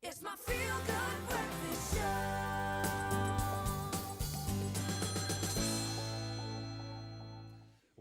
It's my feel-good breakfast show.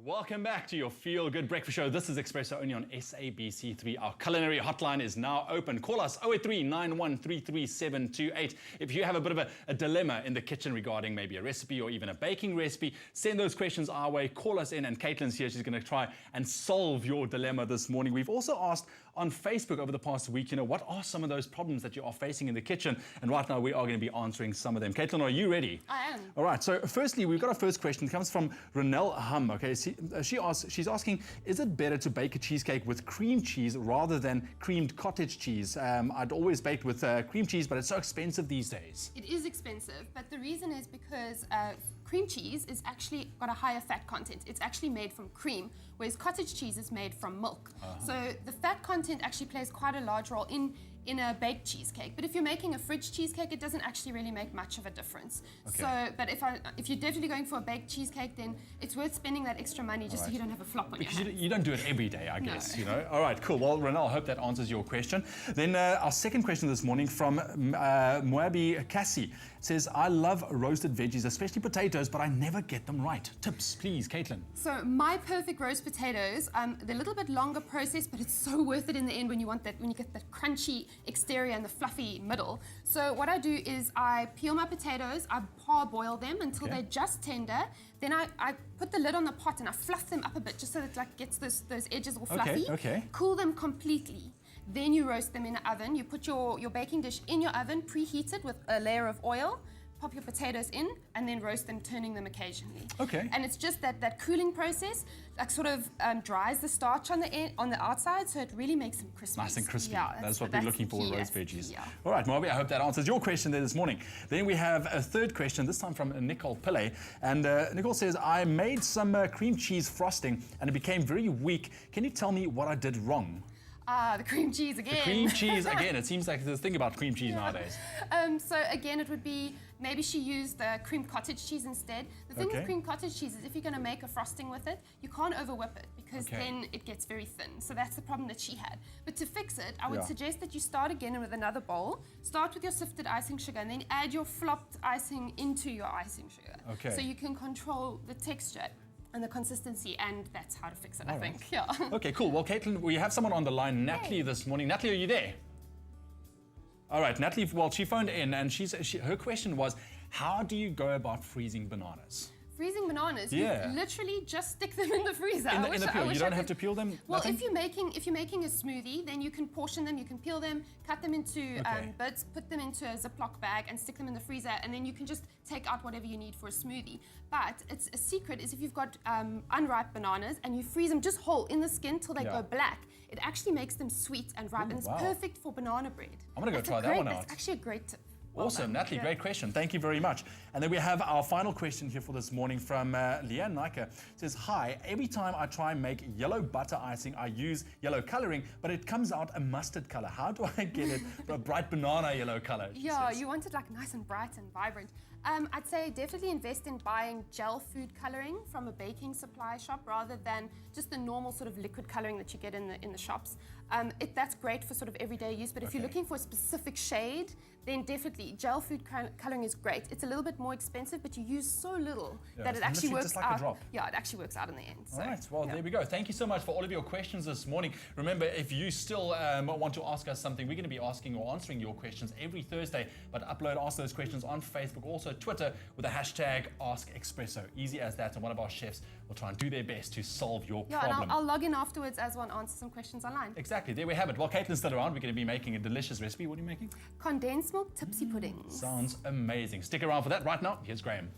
Welcome back to your Feel Good Breakfast Show. This is Expresso only on SABC3. Our culinary hotline is now open. Call us 083 9133 728. If you have a bit of a dilemma in the kitchen regarding maybe a recipe or even a baking recipe, send those questions our way. Call us in, and Katelyn's here. She's going to try and solve your dilemma this morning. We've also asked on Facebook over the past week, what are some of those problems that you are facing in the kitchen? And right now we are going to be answering some of them. Katelyn, are you ready? I am. All right. So firstly, we've got our first question. It comes from Renelle Hum. Okay. She's asking, is it better to bake a cheesecake with cream cheese rather than creamed cottage cheese? I'd always baked with cream cheese, but it's so expensive these days. It is expensive, but the reason is because cream cheese is actually got a higher fat content. It's actually made from cream, whereas cottage cheese is made from milk. So the fat content actually plays quite a large role in a baked cheesecake. But if you're making a fridge cheesecake, it doesn't actually really make much of a difference. Okay. So, but if you're definitely going for a baked cheesecake, then it's worth spending that extra money just so you don't have a flop on your hands. Because you don't do it every day, I guess, No. All right, cool. Well, Renelle, I hope that answers your question. Then our second question this morning from Moabi Cassie says, I love roasted veggies, especially potatoes, but I never get them right. Tips, please, Katelyn. So my perfect roast potatoes, they're a little bit longer process, but it's so worth it in the end when you get that crunchy exterior and the fluffy middle. So what I do is I peel my potatoes, I parboil them until they're just tender. Then I put the lid on the pot and I fluff them up a bit just so that it gets those edges all fluffy. Okay. Cool them completely. Then you roast them in an oven. You put your baking dish in your oven, preheated with a layer of oil. Pop your potatoes in and then roast them, turning them occasionally. Okay. And it's just that cooling process, sort of dries the starch on the outside, so it really makes them crispy. Nice and crispy. Yeah, that's what we're looking for with roast key, veggies. yeah. All right, Moabi, I hope that answers your question there this morning. Then we have a third question, this time from Nicole Pillay. And Nicole says, I made some cream cheese frosting and it became very weak. Can you tell me what I did wrong? The cream cheese again. The cream cheese again. It seems like there's a thing about cream cheese nowadays. So again, it would be, maybe she used the cream cottage cheese instead. The thing with cream cottage cheese is if you're going to make a frosting with it, you can't over-whip it because then it gets very thin. So that's the problem that she had. But to fix it, I would suggest that you start again with another bowl. Start with your sifted icing sugar and then add your flopped icing into your icing sugar. Okay. So you can control the texture and the consistency, and that's how to fix it, I think. Okay, cool. Well, Katelyn, we have someone on the line, Natalie, this morning. Natalie, are you there? All right, Natalie, well, she phoned in and her question was, how do you go about freezing bananas? Freezing bananas, you literally just stick them in the freezer. In the peel, you don't have to peel them? Well, nothing? if you're making a smoothie, then you can portion them, you can peel them, cut them into bits, put them into a Ziploc bag and stick them in the freezer, and then you can just take out whatever you need for a smoothie. But it's a secret is if you've got unripe bananas and you freeze them just whole in the skin till they go black, it actually makes them sweet and ripe, and it's perfect for banana bread. I'm going to go try that one out. It's actually a great tip. Awesome, Natalie, great question. Thank you very much. And then we have our final question here for this morning from Leigh-anne. It says, hi, every time I try and make yellow butter icing, I use yellow coloring, but it comes out a mustard color. How do I get it a bright banana yellow color? Yeah, you want it like nice and bright and vibrant. I'd say definitely invest in buying gel food coloring from a baking supply shop rather than just the normal sort of liquid coloring that you get in the shops. That's great for sort of everyday use, but if you're looking for a specific shade, then definitely gel food coloring is great. It's a little bit more expensive, but you use so little that it actually works just like out. A drop. Yeah, it actually works out in the end. So, all right, well, there we go. Thank you so much for all of your questions this morning. Remember, if you still want to ask us something, we're going to be asking or answering your questions every Thursday, but ask those questions on Facebook, also Twitter, with the hashtag AskExpresso. Easy as that, and one of our chefs will try and do their best to solve your problem. And I'll log in afterwards as well and answer some questions online. Exactly, there we have it. While Katelyn's still around, we're going to be making a delicious recipe. What are you making? Condensed milk tipsy puddings. Sounds amazing. Stick around for that. Right now, here's Graham.